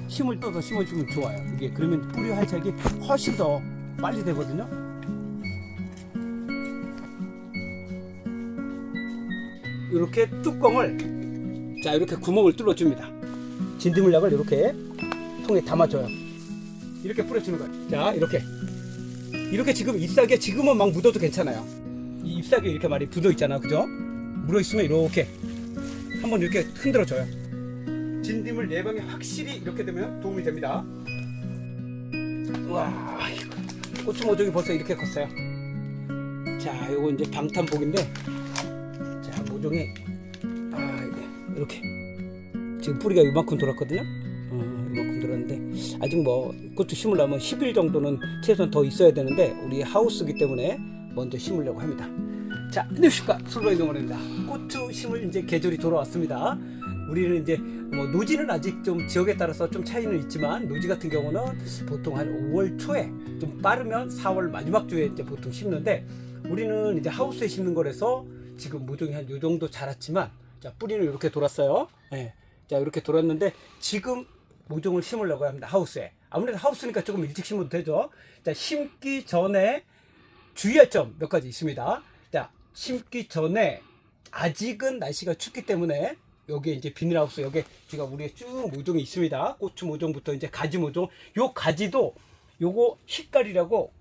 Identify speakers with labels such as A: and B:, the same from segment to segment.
A: 힘을 떠서 심어주면 좋아요. 이게 그러면 뿌리 활착이 훨씬 더 빨리 되거든요. 이렇게 뚜껑을 자 이렇게 구멍을 뚫어줍니다. 진드물약을 이렇게 통에 담아줘요. 이렇게 뿌려주는 거예요. 자 이렇게 지금 잎사귀에 지금은 막 묻어도 괜찮아요. 이 잎사귀에 이렇게 많이 묻어 있잖아, 그죠? 묻어 있으면 이렇게 한번 이렇게 흔들어줘요. 진딧물 예방에 확실히 이렇게 되면 도움이 됩니다. 와, 고추 모종이 벌써 이렇게 컸어요. 자, 요거 이제 방탄복인데, 자 모종이 이렇게 지금 뿌리가 이만큼 돌았거든요. 이만큼 돌았는데 아직 뭐 고추 심으려면 10일 정도는 최소한 더 있어야 되는데 우리 하우스기 때문에 먼저 심으려고 합니다. 자, 안녕하십니까, 솔로의 농원입니다. 고추 심을 이제 계절이 돌아왔습니다. 우리는 이제 뭐 노지는 아직 좀 지역에 따라서 좀 차이는 있지만 노지 같은 경우는 보통 한 5월 초에 좀 빠르면 4월 마지막 주에 이제 보통 심는데 우리는 이제 하우스에 심는 거라서 지금 모종이 한 요 정도 자랐지만 자 뿌리는 이렇게 돌았어요. 네. 자 이렇게 돌았는데 지금 모종을 심으려고 합니다. 하우스에. 아무래도 하우스니까 조금 일찍 심어도 되죠. 자 심기 전에 주의할 점 몇 가지 있습니다. 자 심기 전에 아직은 날씨가 춥기 때문에 여기에 이제 비닐하우스 여기에 제가 우리의 쭉 모종이 있습니다. 고추 모종부터 이제 가지 모종. 요 가지도 요거 희깔이라고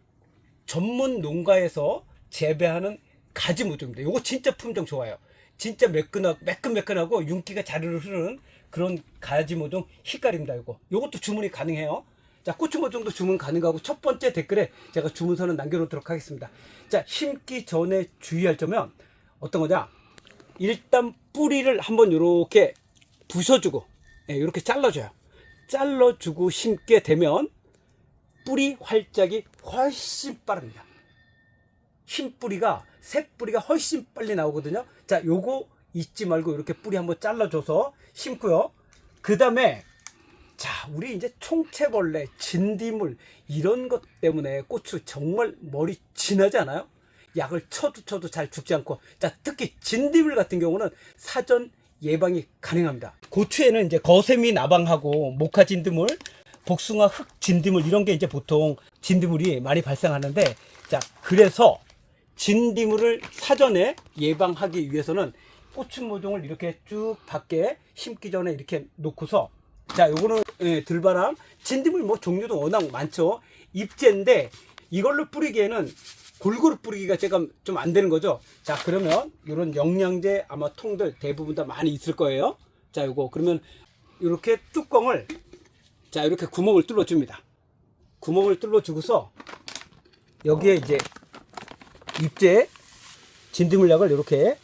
A: 전문 농가에서 재배하는 가지 모종입니다. 요거 진짜 품종 좋아요. 진짜 매끈매끈하고 윤기가 자르르 흐르는 그런 가지 모종 희깔입니다. 요것도 주문이 가능해요. 자, 고추 모종도 주문 가능하고 첫 번째 댓글에 제가 주문서는 남겨놓도록 하겠습니다. 자, 심기 전에 주의할 점은 어떤 거냐? 일단 뿌리를 한번 이렇게 부숴주고 이렇게 잘라줘요. 잘라주고 심게 되면 뿌리 활짝이 훨씬 빠릅니다. 흰 뿌리가 새 뿌리가 훨씬 빨리 나오거든요. 자, 요거 잊지 말고 이렇게 뿌리 한번 잘라줘서 심고요. 그 다음에 자, 우리 이제 총채벌레, 진딧물 이런 것 때문에 고추 정말 머리 진하지 않아요? 약을 쳐도 잘 죽지 않고. 자, 특히 진딧물 같은 경우는 사전 예방이 가능합니다. 고추에는 이제 거세미 나방하고 모카 진드물, 복숭아 흑 진드물 이런 게 이제 보통 진드물이 많이 발생하는데 자, 그래서 진드물을 사전에 예방하기 위해서는 고추 모종을 이렇게 쭉 밖에 심기 전에 이렇게 놓고서 자, 요거는 들바람 진드물 뭐 종류도 워낙 많죠. 잎제인데 이걸로 뿌리기에는 골고루 뿌리기가 제가 좀 안 되는 거죠. 자, 그러면 이런 영양제 아마 통들 대부분 다 많이 있을 거예요. 자, 요거 그러면 이렇게 뚜껑을 자 이렇게 구멍을 뚫어 줍니다. 구멍을 뚫어 주고서 여기에 이제 잎제 진드물약을 이렇게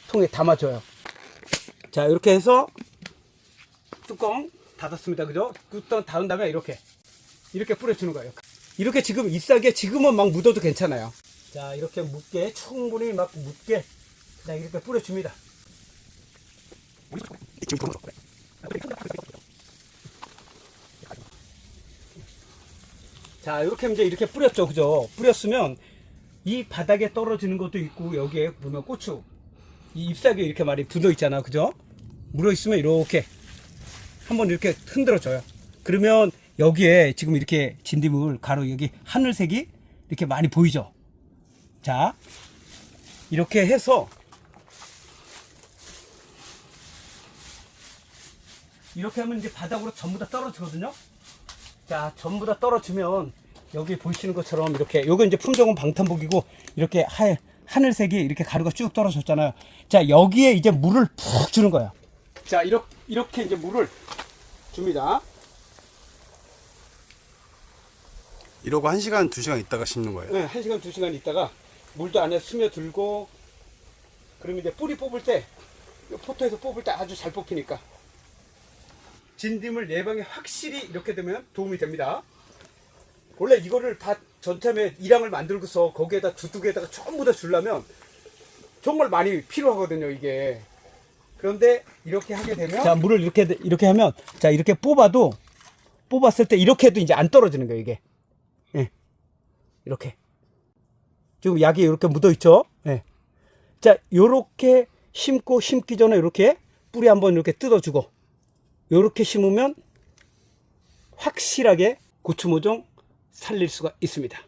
A: 통에 담아줘요. 자, 이렇게 해서 뚜껑 닫았습니다. 그죠? 뚜껑 닫은 다음에 이렇게 뿌려주는 거예요. 이렇게 지금 잎사귀에 지금은 막 묻어도 괜찮아요. 자, 이렇게 묻게 충분히 막 묻게 그냥 이렇게 뿌려줍니다. 자, 이렇게 이제 이렇게 뿌렸죠. 그죠? 뿌렸으면 이 바닥에 떨어지는 것도 있고 여기에 보면 고추 이 잎사귀에 이렇게 많이 묻어 있잖아. 그죠? 묻어 있으면 이렇게 한번 이렇게 흔들어 줘요. 그러면 여기에 지금 이렇게 진딧물 가로 여기 하늘색이 이렇게 많이 보이죠? 자, 이렇게 해서 이렇게 하면 이제 바닥으로 전부 다 떨어지거든요. 자, 전부 다 떨어지면 여기 보시는 것처럼 이렇게 요거 이제 품종은 방탄복이고 이렇게 하늘색이 이렇게 가루가 쭉 떨어졌잖아요. 자, 여기에 이제 물을 푹 주는 거예요. 자, 이렇게 이제 물을 줍니다.
B: 이러고 1시간, 2시간 있다가 심는 거예요?
A: 네, 1시간, 2시간 있다가 물도 안에 스며들고 그러면 이제 뿌리 뽑을 때 포토에서 뽑을 때 아주 잘 뽑히니까 진딧물 예방에 확실히 이렇게 되면 도움이 됩니다. 원래 이거를 다 전참에 일항을 만들고서 거기에다 두둑에다가 전부 다 주려면 정말 많이 필요하거든요, 이게. 그런데 이렇게 하게 되면 자, 물을 이렇게 하면 자, 이렇게 뽑았을 때 이렇게 해도 이제 안 떨어지는 거예요, 이게. 예. 이렇게. 지금 약이 이렇게 묻어 있죠? 예. 자, 요렇게 심기 전에 이렇게 뿌리 한번 이렇게 뜯어주고 요렇게 심으면 확실하게 고추 모종 살릴 수가 있습니다.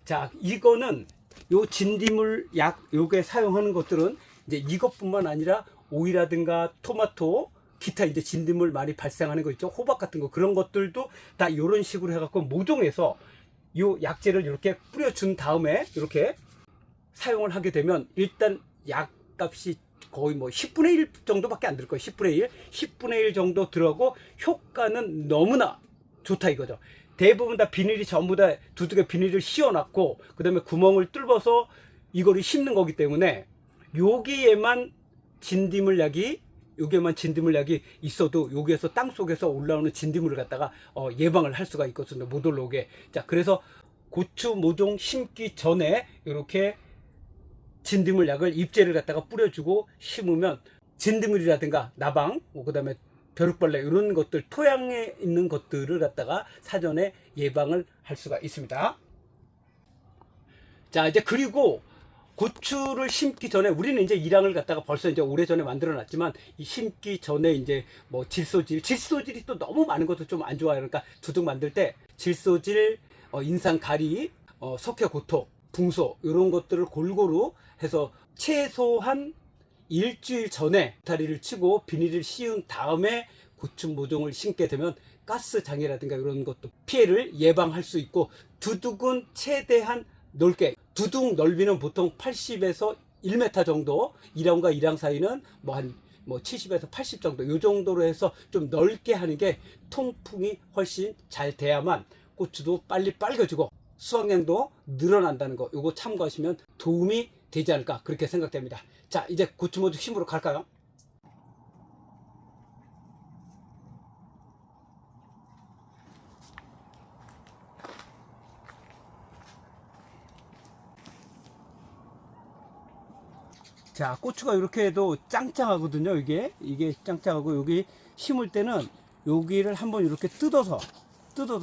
A: 자, 이거는 요 진딧물 약 요게 사용하는 것들은 이제 이것뿐만 아니라 오이라든가 토마토, 기타 이제 진딧물 많이 발생하는 거 있죠. 호박 같은 거, 그런 것들도 다 요런 식으로 해갖고 모종에서 요 약재를 이렇게 뿌려준 다음에 이렇게 사용을 하게 되면 일단 약값이 거의 뭐 10분의 1 정도밖에 안 들 거예요. 10분의 1 정도 들어가고 효과는 너무나 좋다 이거죠. 대부분 다 비닐이 전부 다 두둑에 비닐을 씌워놨고 그 다음에 구멍을 뚫어서 이거를 심는 거기 때문에 여기에만 진딧물약이 있어도 여기에서 땅속에서 올라오는 진딧물을 갖다가 예방을 할 수가 있거든요. 못 올라오게. 자, 그래서 고추 모종 심기 전에 이렇게 진딧물 약을 잎재를 갖다가 뿌려주고 심으면 진딧물이라든가 나방, 그 다음에 벼룩벌레 이런 것들, 토양에 있는 것들을 갖다가 사전에 예방을 할 수가 있습니다. 자, 이제 그리고 고추를 심기 전에 우리는 이제 일항을 갖다가 벌써 이제 오래전에 만들어 놨지만 이 심기 전에 이제 뭐 질소질이 또 너무 많은 것도 좀 안 좋아요. 그러니까 두둑 만들 때 질소질, 인상 가리, 석회고토, 붕소 이런 것들을 골고루 해서 최소한 일주일 전에 다리를 치고 비닐을 씌운 다음에 고추 모종을 심게 되면 가스 장애라든가 이런 것도 피해를 예방할 수 있고, 두둑은 최대한 넓게, 두둑 넓이는 보통 80에서 1m 정도, 1항과 1항 사이는 한 70에서 80 정도, 이 정도로 해서 좀 넓게 하는 게 통풍이 훨씬 잘 돼야만 고추도 빨리 빨개지고 수확량도 늘어난다는 거, 요거 참고하시면 도움이 되지 않을까 그렇게 생각됩니다. 자, 이제 고추 모종 심으러 갈까요? 자, 고추가 이렇게 해도 짱짱하거든요. 이게 짱짱하고, 여기 심을 때는 여기를 한번 이렇게 뜯어서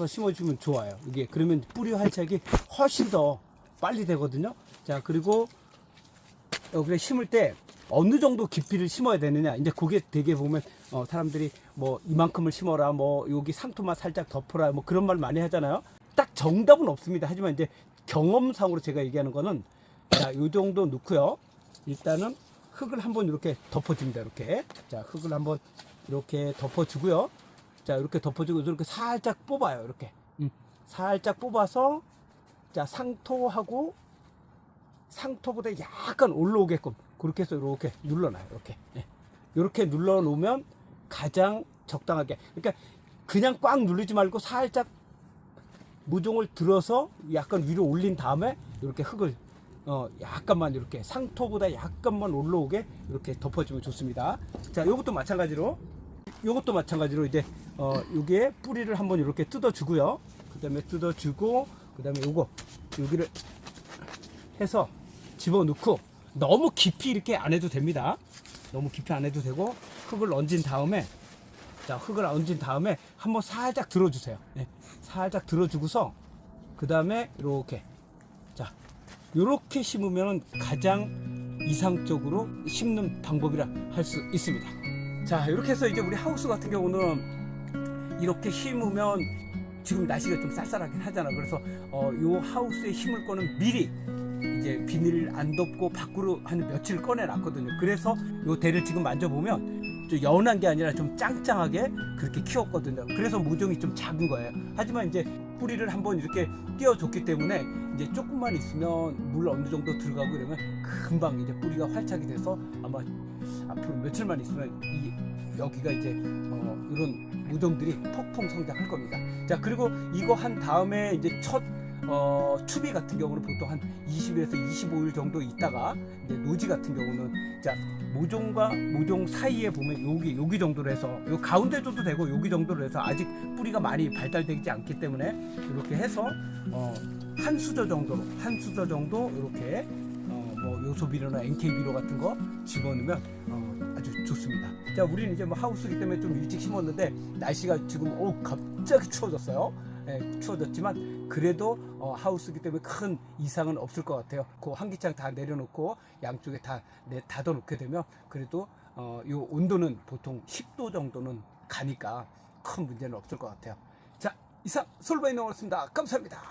A: 심어주면 좋아요. 이게 그러면 뿌리 활착이 훨씬 더 빨리 되거든요. 자, 그리고 여기를 심을 때 어느 정도 깊이를 심어야 되느냐, 이제 그게 되게 보면 사람들이 뭐 이만큼을 심어라, 뭐 여기 상토만 살짝 덮어라, 뭐 그런 말 많이 하잖아요. 딱 정답은 없습니다. 하지만 이제 경험상으로 제가 얘기하는 거는, 자, 요 정도 넣고요. 일단은 흙을 한번 이렇게 덮어줍니다. 이렇게. 자, 흙을 한번 이렇게 덮어주고요. 자, 이렇게 덮어주고 이렇게 살짝 뽑아요. 이렇게. 살짝 뽑아서, 자, 상토보다 약간 올라오게끔 그렇게 해서 이렇게 눌러놔요. 이렇게. 예. 이렇게 눌러 놓으면 가장 적당하게. 그러니까 그냥 꽉 누르지 말고 살짝 모종을 들어서 약간 위로 올린 다음에 이렇게 흙을 약간만, 이렇게 상토보다 약간만 올라오게 이렇게 덮어주면 좋습니다. 자, 요것도 마찬가지로 이제 여기에 뿌리를 한번 이렇게 뜯어주고요. 그 다음에 뜯어주고, 그 다음에 여기를 해서 집어넣고, 너무 깊이 이렇게 안 해도 됩니다. 너무 깊이 안 해도 되고, 흙을 얹은 다음에, 자, 흙을 얹은 다음에 한번 살짝 들어주세요. 네, 살짝 들어주고서 그 다음에 이렇게, 자, 요렇게 심으면 가장 이상적으로 심는 방법이라 할 수 있습니다. 자, 이렇게 해서 이제 우리 하우스 같은 경우는 이렇게 심으면 지금 날씨가 좀 쌀쌀하긴 하잖아. 그래서 요 하우스에 심을 거는 미리 이제 비닐을 안 덮고 밖으로 한 며칠 꺼내 놨거든요. 그래서 요 대를 지금 만져보면 좀 연한 게 아니라 좀 짱짱하게 그렇게 키웠거든요. 그래서 모종이 좀 작은 거예요. 하지만 이제 뿌리를 한번 이렇게 띄워줬기 때문에 이제 조금만 있으면 물 어느 정도 들어가고 이러면 금방 이제 뿌리가 활착이 돼서 아마 앞으로 며칠만 있으면 여기가 이제 이런 모종들이 폭풍 성장할 겁니다. 자, 그리고 이거 한 다음에 이제 첫 추비 같은 경우는 보통 한 20에서 25일 정도 있다가, 이제 노지 같은 경우는, 자, 모종과 모종 사이에 보면 여기 정도로 해서, 요 가운데 줘도 되고 여기 정도로 해서, 아직 뿌리가 많이 발달되지 않기 때문에 이렇게 해서 한 수저 정도 이렇게 뭐 요소비료나 NK비료 같은 거 집어넣으면 아주 좋습니다. 자, 우리는 이제 뭐 하우스이기 때문에 좀 일찍 심었는데 날씨가 지금 갑자기 추워졌어요. 예, 추워졌지만 그래도 하우스이기 때문에 큰 이상은 없을 것 같아요. 그 환기창 다 내려놓고 양쪽에 다 닫아놓게 되면 그래도 요 온도는 보통 10도 정도는 가니까 큰 문제는 없을 것 같아요. 자, 이상 솔바이너였습니다. 감사합니다.